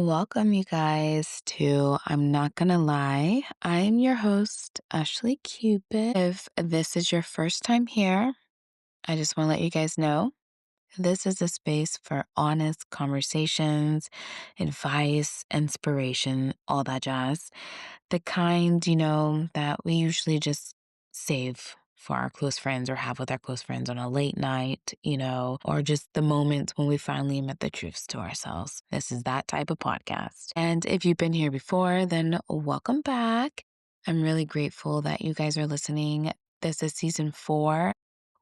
Welcome, you guys, to I'm Not Gonna Lie. I'm your host, Ashley Cupid. If this is your first time here, I just want to let you guys know this is a space for honest conversations, advice, inspiration, all that jazz. The kind, that we usually just save for our close friends or have with our close friends on a late night, or just the moments when we finally admit the truths to ourselves. This is that type of podcast. And if you've been here before, then welcome back. I'm really grateful that you guys are listening. This is season 4.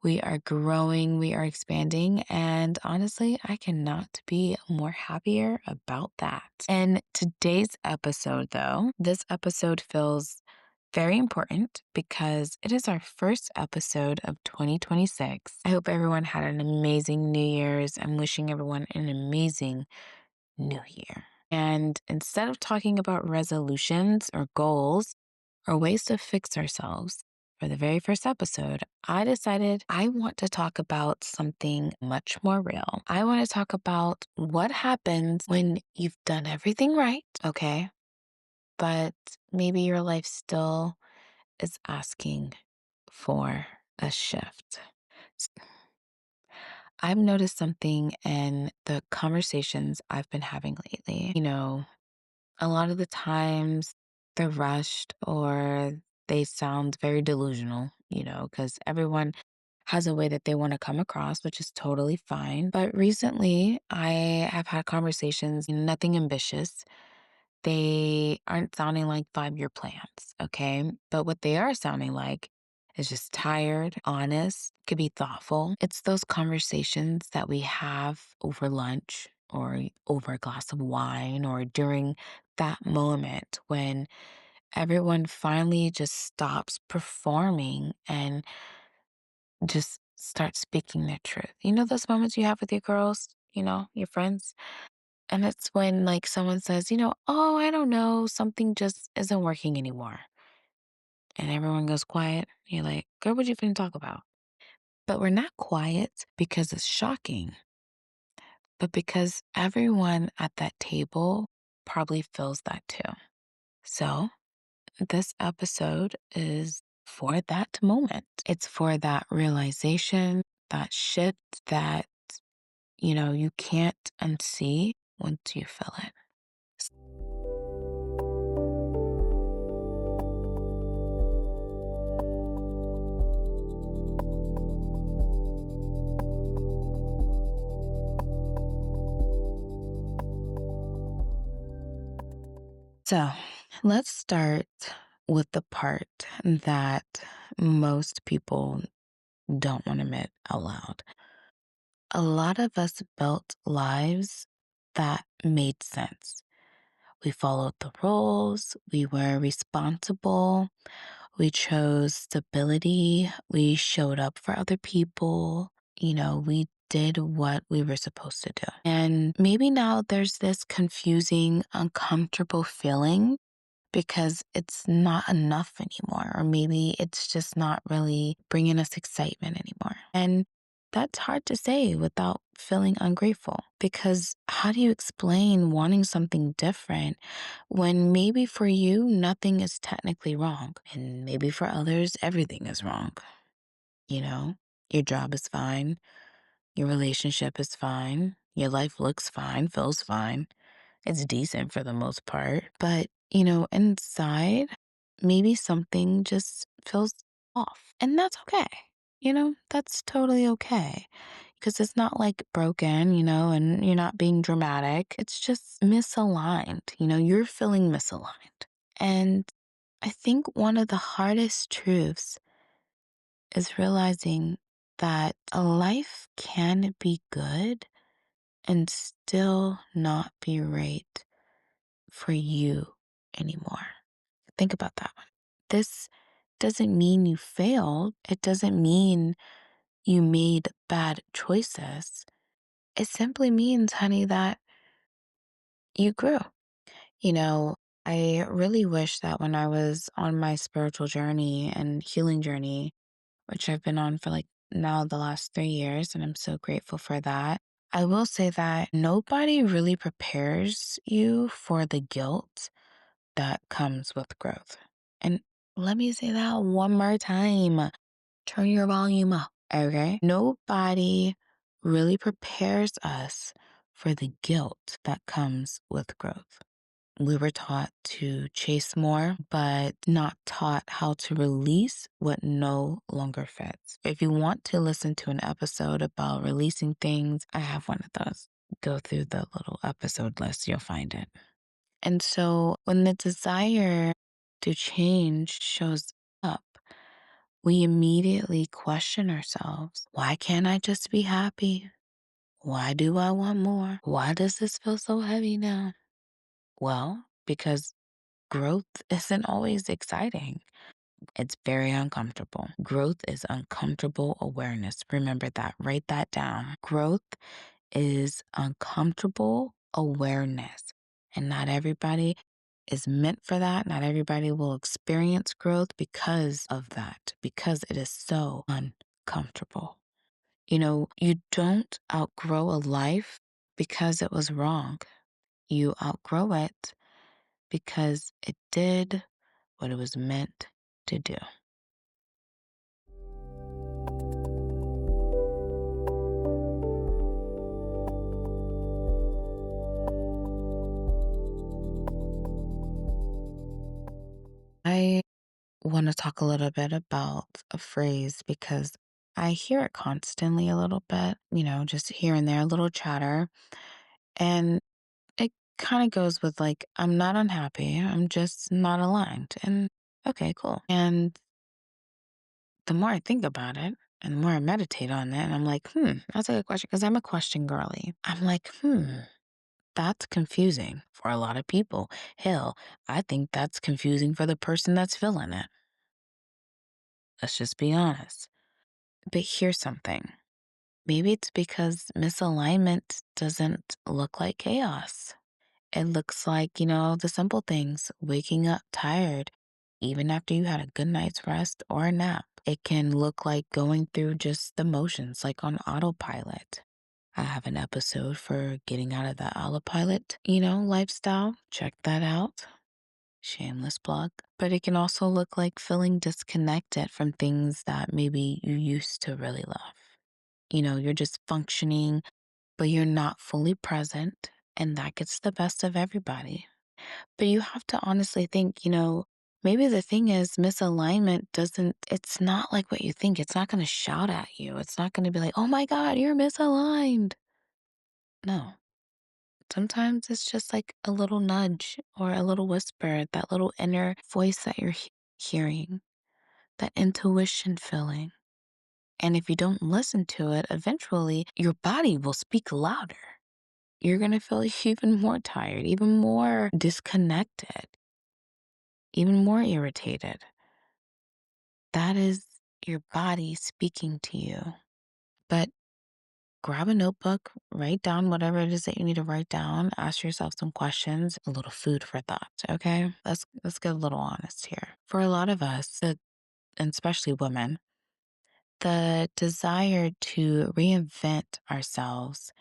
We are growing, we are expanding, and honestly, I cannot be more happier about that. In today's episode, though, this episode feels very important because it is our first episode of 2026. I hope everyone had an amazing New Year's. I'm wishing everyone an amazing New Year. And instead of talking about resolutions or goals or ways to fix ourselves, for the very first episode, I decided I want to talk about something much more real. I want to talk about what happens when you've done everything right, okay? But maybe your life still is asking for a shift. S- I've noticed something in the conversations I've been having lately. A lot of the times they're rushed or they sound very delusional, because everyone has a way that they want to come across, which is totally fine. But recently I have had conversations, nothing ambitious. They aren't sounding like 5-year plans, okay? But what they are sounding like is just tired, honest, could be thoughtful. It's those conversations that we have over lunch or over a glass of wine or during that moment when everyone finally just stops performing and just starts speaking their truth. You know those moments you have with your girls, your friends? And it's when like someone says, oh, I don't know, something just isn't working anymore. And everyone goes quiet. You're like, girl, what you finna talk about? But we're not quiet because it's shocking, but because everyone at that table probably feels that too. So this episode is for that moment. It's for that realization, that shift that, you can't unsee once you feel it. So let's start with the part that most people don't want to admit out loud. A lot of us built lives that made sense. We followed the rules, we were responsible, we chose stability, we showed up for other people, we did what we were supposed to do. And maybe now there's this confusing, uncomfortable feeling because it's not enough anymore, or maybe it's just not really bringing us excitement anymore. And that's hard to say without feeling ungrateful because how do you explain wanting something different when maybe for you, nothing is technically wrong, and maybe for others, everything is wrong? You know, your job is fine, your relationship is fine, your life looks fine, feels fine. It's decent for the most part. But, inside, maybe something just feels off. And that's okay. That's totally okay. Because it's not like broken, and you're not being dramatic. It's just misaligned. You're feeling misaligned. And I think one of the hardest truths is realizing that a life can be good and still not be right for you anymore. Think about that one. This doesn't mean you failed. It doesn't mean you made bad choices. It simply means, honey, that you grew. You know, I really wish that when I was on my spiritual journey and healing journey, which I've been on for like now the last 3 years, and I'm so grateful for that. I will say that nobody really prepares you for the guilt that comes with growth. And let me say that one more time. Turn your volume up, okay? Nobody really prepares us for the guilt that comes with growth. We were taught to chase more, but not taught how to release what no longer fits. If you want to listen to an episode about releasing things, I have one of those. Go through the little episode list, you'll find it. And so when the desire to change shows up, we immediately question ourselves. Why can't I just be happy? Why do I want more? Why does this feel so heavy now? Well, because growth isn't always exciting. It's very uncomfortable. Growth is uncomfortable awareness. Remember that. Write that down. Growth is uncomfortable awareness. And not everybody is meant for that. Not everybody will experience growth because of that, because it is so uncomfortable. You don't outgrow a life because it was wrong. You outgrow it because it did what it was meant to do. I want to talk a little bit about a phrase because I hear it constantly a little bit, just here and there, a little chatter. And it kind of goes with like, I'm not unhappy, I'm just not aligned. And okay, cool. And the more I think about it, and the more I meditate on it, I'm like, that's a good question because I'm a question girly. I'm like, that's confusing for a lot of people. Hell, I think that's confusing for the person that's feeling it. Let's just be honest. But here's something. Maybe it's because misalignment doesn't look like chaos. It looks like, the simple things, waking up tired, even after you had a good night's rest or a nap. It can look like going through just the motions, like on autopilot. I have an episode for getting out of the autopilot, lifestyle. Check that out. Shameless plug. But it can also look like feeling disconnected from things that maybe you used to really love. You're just functioning, but you're not fully present. And that gets the best of everybody. But you have to honestly think, maybe the thing is misalignment it's not like what you think. It's not going to shout at you. It's not going to be like, oh my God, you're misaligned. No. Sometimes it's just like a little nudge or a little whisper, that little inner voice that you're hearing, that intuition feeling. And if you don't listen to it, eventually your body will speak louder. You're going to feel even more tired, even more disconnected, even more irritated. That is your body speaking to you. But grab a notebook, write down whatever it is that you need to write down, ask yourself some questions, a little food for thought, okay? Let's get a little honest here. For a lot of us, and especially women, the desire to reinvent ourselves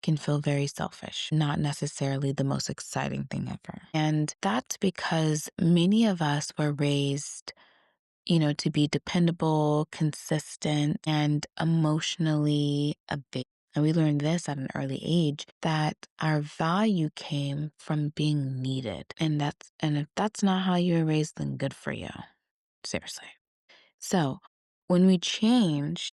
can feel very selfish, not necessarily the most exciting thing ever. And that's because many of us were raised, to be dependable, consistent, and emotionally available. And we learned this at an early age that our value came from being needed. And if that's not how you were raised, then good for you. Seriously. So when we change,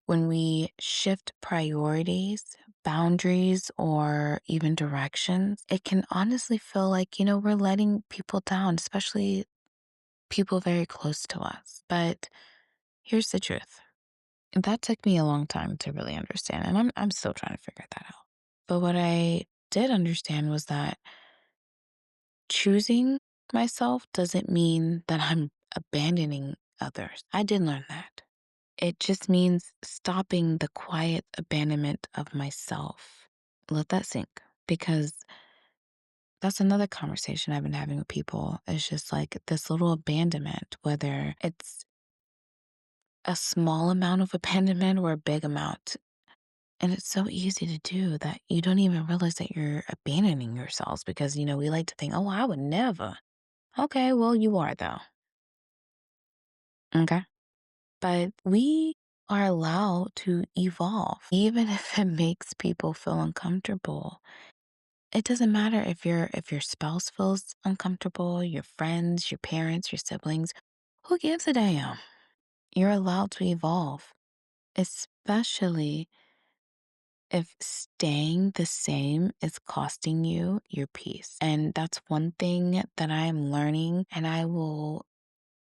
when we shift priorities, boundaries, or even directions, it can honestly feel like, we're letting people down, especially people very close to us. But here's the truth. That took me a long time to really understand, and I'm still trying to figure that out. But what I did understand was that choosing myself doesn't mean that I'm abandoning others. I did learn that. It just means stopping the quiet abandonment of myself. Let that sink because that's another conversation I've been having with people. It's just like this little abandonment, whether it's a small amount of abandonment or a big amount. And it's so easy to do that you don't even realize that you're abandoning yourselves because, we like to think, oh, I would never. Okay, well, you are though. Okay. But we are allowed to evolve, even if it makes people feel uncomfortable. It doesn't matter if your spouse feels uncomfortable, your friends, your parents, your siblings. Who gives a damn? You're allowed to evolve, especially if staying the same is costing you your peace. And that's one thing that I am learning, and I will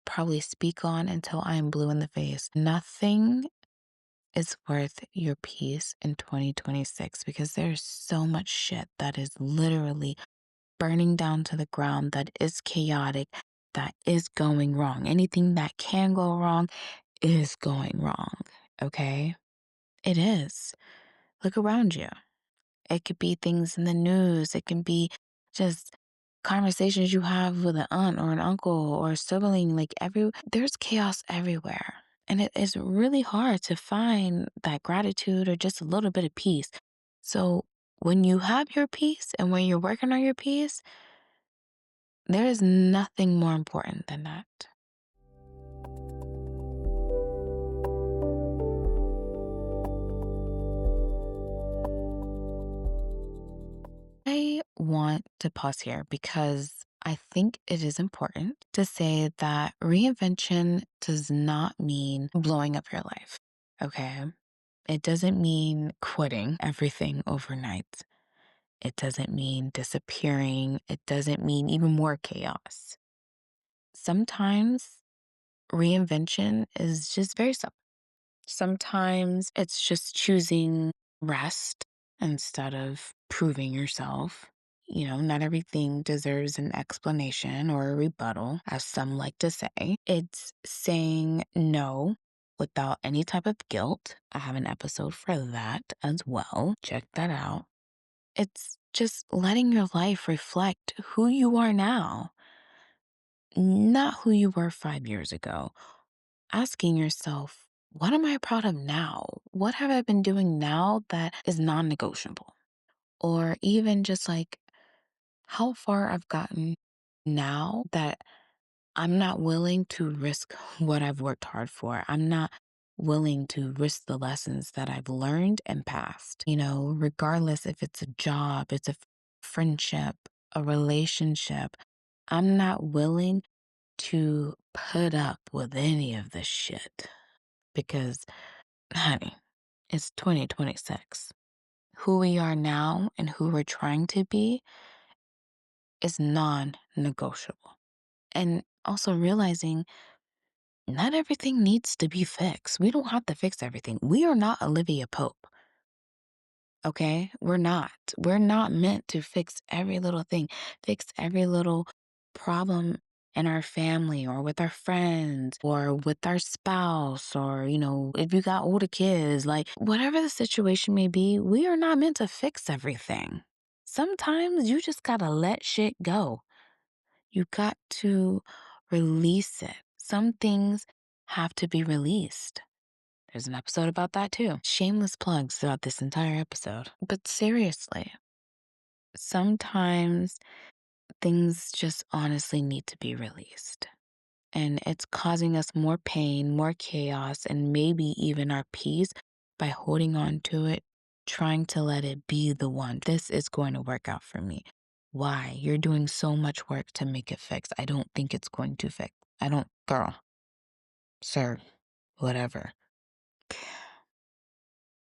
probably speak on until I am blue in the face. Nothing is worth your peace in 2026 because there's so much shit that is literally burning down to the ground, that is chaotic, that is going wrong. Anything that can go wrong is going wrong. Okay? It is. Look around you. It could be things in the news. It can be just conversations you have with an aunt or an uncle or a sibling. There's chaos everywhere. And it is really hard to find that gratitude or just a little bit of peace. So when you have your peace and when you're working on your peace, there is nothing more important than that. I want to pause here because I think it is important to say that reinvention does not mean blowing up your life. Okay. It doesn't mean quitting everything overnight. It doesn't mean disappearing. It doesn't mean even more chaos. Sometimes reinvention is just very simple. Sometimes it's just choosing rest instead of proving yourself. Not everything deserves an explanation or a rebuttal, as some like to say. It's saying no without any type of guilt. I have an episode for that as well. Check that out. It's just letting your life reflect who you are now, not who you were 5 years ago. Asking yourself, what am I proud of now? What have I been doing now that is non negotiable? Or even just how far I've gotten now that I'm not willing to risk what I've worked hard for. I'm not willing to risk the lessons that I've learned and passed. Regardless if it's a job, it's a friendship, a relationship, I'm not willing to put up with any of this shit because, honey, it's 2026. Who we are now and who we're trying to be is non negotiable. And also realizing not everything needs to be fixed. We don't have to fix everything. We are not Olivia Pope. Okay? We're not. We're not meant to fix every little thing, fix every little problem in our family or with our friends or with our spouse or, if you got older kids, whatever the situation may be, we are not meant to fix everything. Sometimes you just gotta let shit go. You got to release it. Some things have to be released. There's an episode about that too. Shameless plugs throughout this entire episode. But seriously, sometimes things just honestly need to be released. And it's causing us more pain, more chaos, and maybe even our peace by holding on to it, trying to let it be the one. This is going to work out for me. Why? You're doing so much work to make it fix. I don't think it's going to fix. I don't, girl, sir, whatever.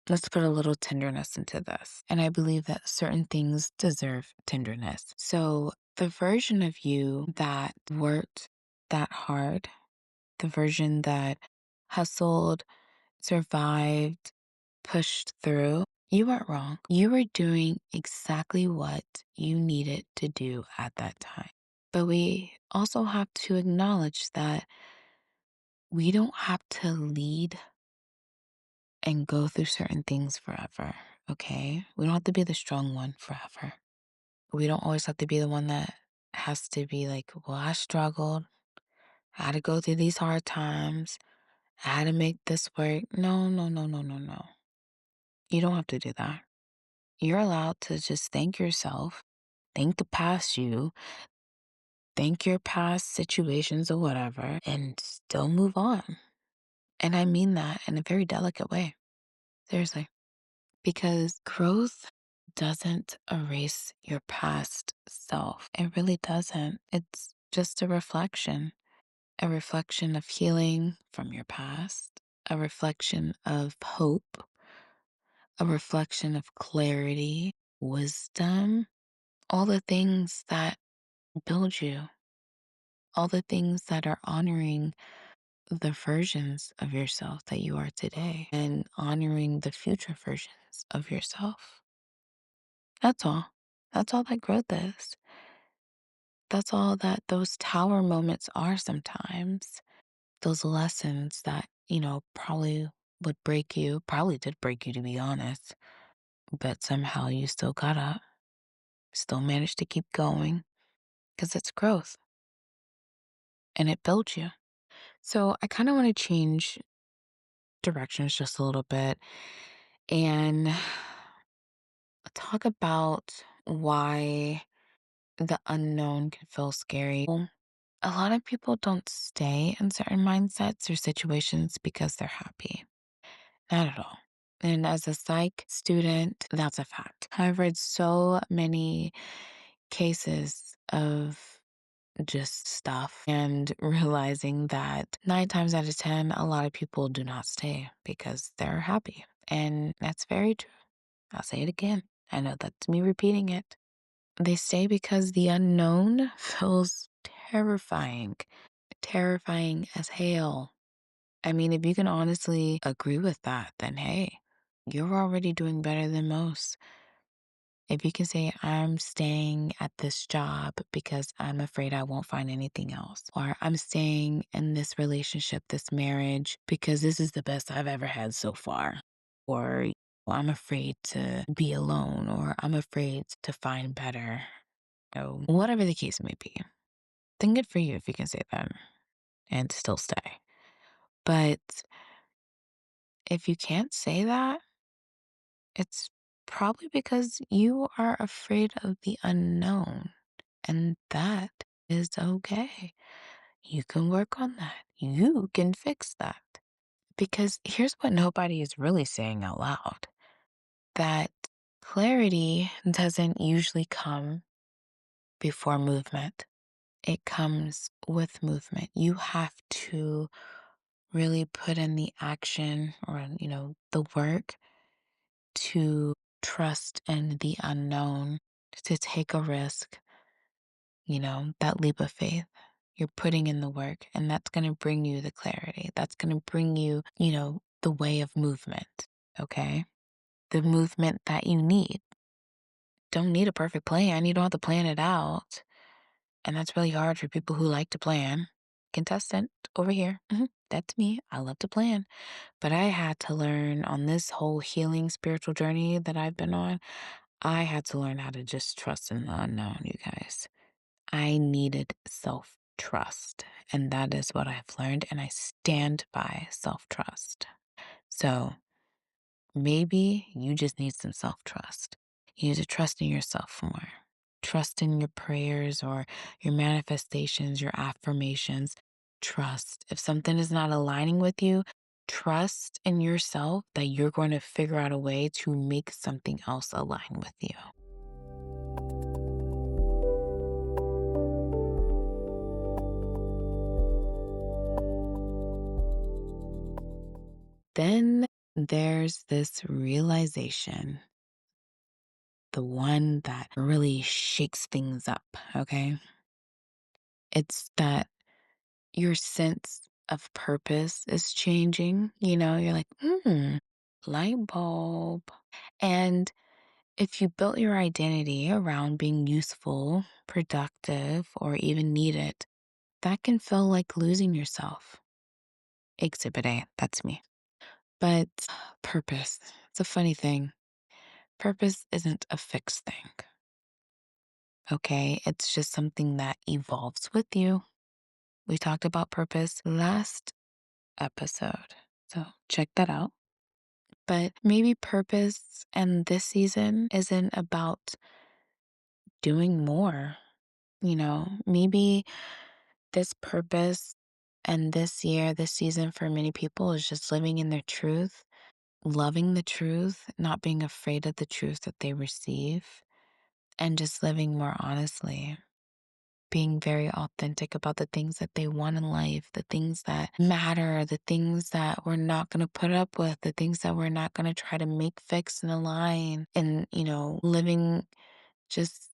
Let's put a little tenderness into this. And I believe that certain things deserve tenderness. So the version of you that worked that hard, the version that hustled, survived, pushed through, you weren't wrong. You were doing exactly what you needed to do at that time. But we also have to acknowledge that we don't have to lead and go through certain things forever, okay? We don't have to be the strong one forever. We don't always have to be the one that has to be like, well, I struggled. I had to go through these hard times. I had to make this work. No, no, no, no, no, no. You don't have to do that. You're allowed to just thank yourself, thank the past you, thank your past situations or whatever, and still move on. And I mean that in a very delicate way. Seriously. Because growth doesn't erase your past self. It really doesn't. It's just a reflection of healing from your past, a reflection of hope, a reflection of clarity, wisdom, all the things that build you, all the things that are honoring the versions of yourself that you are today and honoring the future versions of yourself. That's all. That's all that growth is. That's all that those tower moments are sometimes. Those lessons that, probably would break you, probably did break you to be honest, but somehow you still got up, still managed to keep going because it's growth and it builds you. So I kind of want to change directions just a little bit and talk about why the unknown can feel scary. Well, a lot of people don't stay in certain mindsets or situations because they're happy. Not at all. And as a psych student, that's a fact. I've read so many cases of just stuff and realizing that 9 times out of 10, a lot of people do not stay because they're happy. And that's very true. I'll say it again. I know that's me repeating it. They stay because the unknown feels terrifying, terrifying as hell. I mean, if you can honestly agree with that, then hey, you're already doing better than most. If you can say, I'm staying at this job because I'm afraid I won't find anything else, or I'm staying in this relationship, this marriage, because this is the best I've ever had so far, or I'm afraid to be alone, or I'm afraid to find better, whatever the case may be, then good for you if you can say that and still stay. But if you can't say that, it's probably because you are afraid of the unknown, and that is okay. You can work on that. You can fix that. Because here's what nobody is really saying out loud, that clarity doesn't usually come before movement. It comes with movement. You have to really put in the action or, the work to trust in the unknown, to take a risk, that leap of faith. You're putting in the work, and that's going to bring you the clarity. That's going to bring you, the way of movement. Okay. The movement that you need. Don't need a perfect plan. You don't have to plan it out. And that's really hard for people who like to plan. Contestant over here. That's me. I love to plan. But I had to learn on this whole healing spiritual journey that I've been on. I had to learn how to just trust in the unknown, you guys. I needed self trust. And that is what I've learned. And I stand by self trust. So maybe you just need some self trust. You need to trust in yourself more. Trust in your prayers or your manifestations, your affirmations. Trust. If something is not aligning with you, trust in yourself that you're going to figure out a way to make something else align with you. Then there's this realization, the one that really shakes things up, okay? It's that your sense of purpose is changing. You're like, light bulb. And if you built your identity around being useful, productive, or even needed, that can feel like losing yourself. Exhibit A, that's me. But purpose, it's a funny thing. Purpose isn't a fixed thing, okay? It's just something that evolves with you. We talked about purpose last episode, so check that out. But maybe purpose and this season isn't about doing more. Maybe this purpose and this year, this season for many people is just living in their truth, loving the truth, not being afraid of the truth that they receive, and just living more honestly, being very authentic about the things that they want in life, the things that matter, the things that we're not going to put up with, the things that we're not going to try to make fix and align, and, living just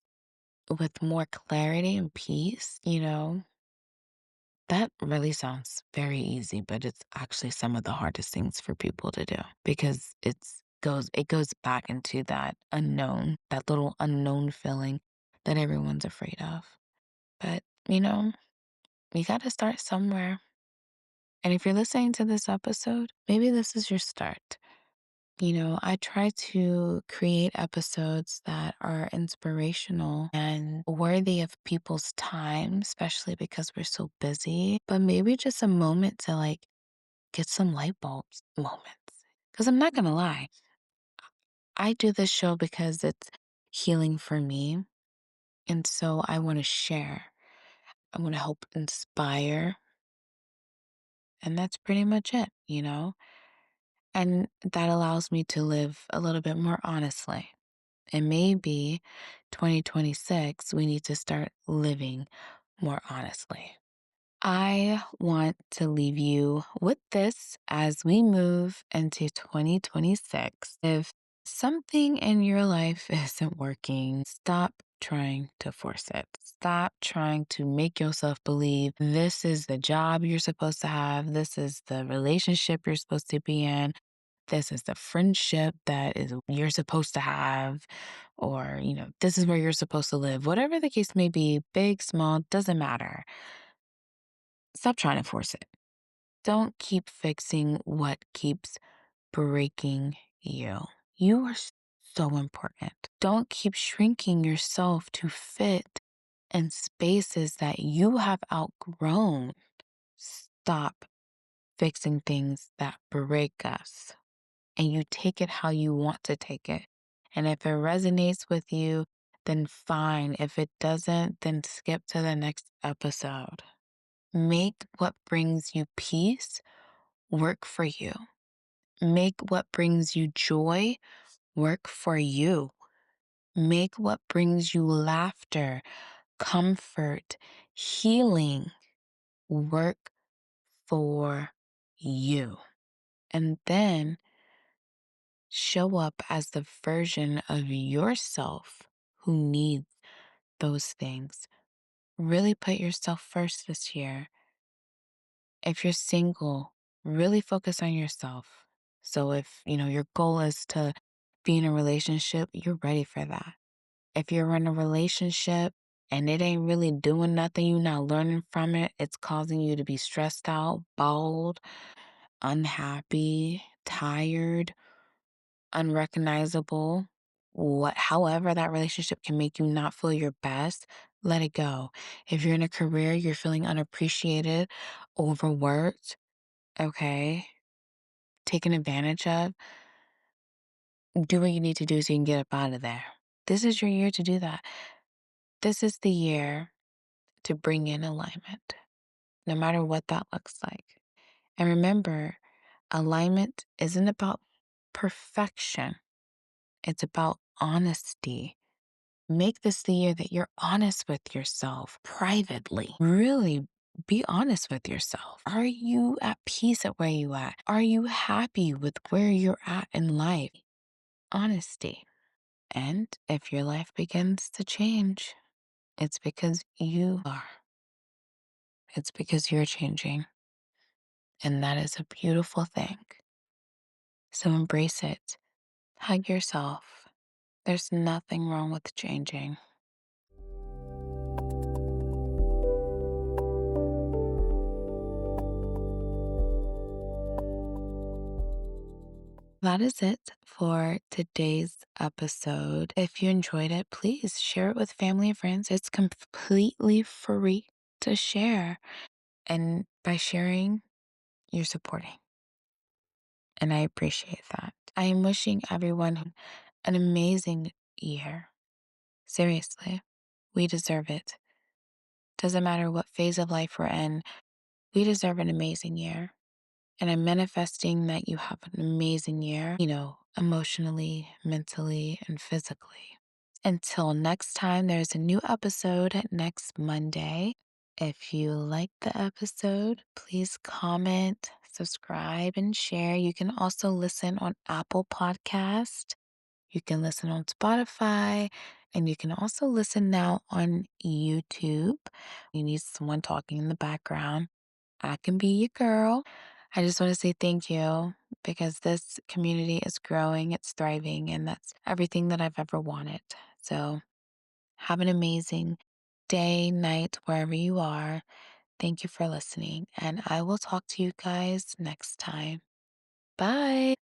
with more clarity and peace. That really sounds very easy, but it's actually some of the hardest things for people to do because it goes back into that unknown, that little unknown feeling that everyone's afraid of. But, you got to start somewhere. And if you're listening to this episode, maybe this is your start. I try to create episodes that are inspirational and worthy of people's time, especially because we're so busy, but maybe just a moment to get some light bulbs moments. Because I'm not going to lie, I do this show because it's healing for me. And so I want to share, I want to help inspire. And that's pretty much it. And that allows me to live a little bit more honestly. And maybe 2026, we need to start living more honestly. I want to leave you with this as we move into 2026. If something in your life isn't working, stop trying to force it. Stop trying to make yourself believe this is the job you're supposed to have, this is the relationship you're supposed to be in, this is the friendship that is you're supposed to have, or this is where you're supposed to live. Whatever the case may be, big, small, doesn't matter. Stop trying to force it. Don't keep fixing what keeps breaking you. You are so important. Don't keep shrinking yourself to fit in spaces that you have outgrown. Stop fixing things that break us, and you take it how you want to take it. And if it resonates with you, then fine. If it doesn't, then skip to the next episode. Make what brings you peace work for you. Make what brings you joy work for you. Make what brings you laughter, comfort, healing work for you. And then show up as the version of yourself who needs those things. Really put yourself first this year. If you're single, really focus on yourself. So if, your goal is to be in a relationship, you're ready for that. If you're in a relationship and it ain't really doing nothing, you're not learning from it, it's causing you to be stressed out, bold, unhappy, tired, unrecognizable, however that relationship can make you not feel your best, let it go. If you're in a career, you're feeling unappreciated, overworked, okay, taken advantage of, do what you need to do so you can get up out of there. This is your year to do that. This is the year to bring in alignment, no matter what that looks like. And remember, alignment isn't about perfection. It's about honesty. Make this the year that you're honest with yourself privately. Really be honest with yourself. Are you at peace at where you at? Are you happy with where you're at in life? Honesty. And if your life begins to change, it's because you are. It's because you're changing. And that is a beautiful thing. So embrace it. Hug yourself. There's nothing wrong with changing. That is it for today's episode. If you enjoyed it, please share it with family and friends. It's completely free to share. And by sharing, you're supporting. and I appreciate that. I am wishing everyone an amazing year. Seriously, we deserve it. Doesn't matter what phase of life we're in, we deserve an amazing year. And I'm manifesting that you have an amazing year, emotionally, mentally, and physically. Until next time, there's a new episode next Monday. If you like the episode, please comment, subscribe, and share. You can also listen on Apple Podcast. You can listen on Spotify, and you can also listen now on YouTube. You need someone talking in the background. I can be your girl. I just want to say thank you because this community is growing, it's thriving, and that's everything that I've ever wanted. So have an amazing day, night, wherever you are. Thank you for listening, and I will talk to you guys next time. Bye.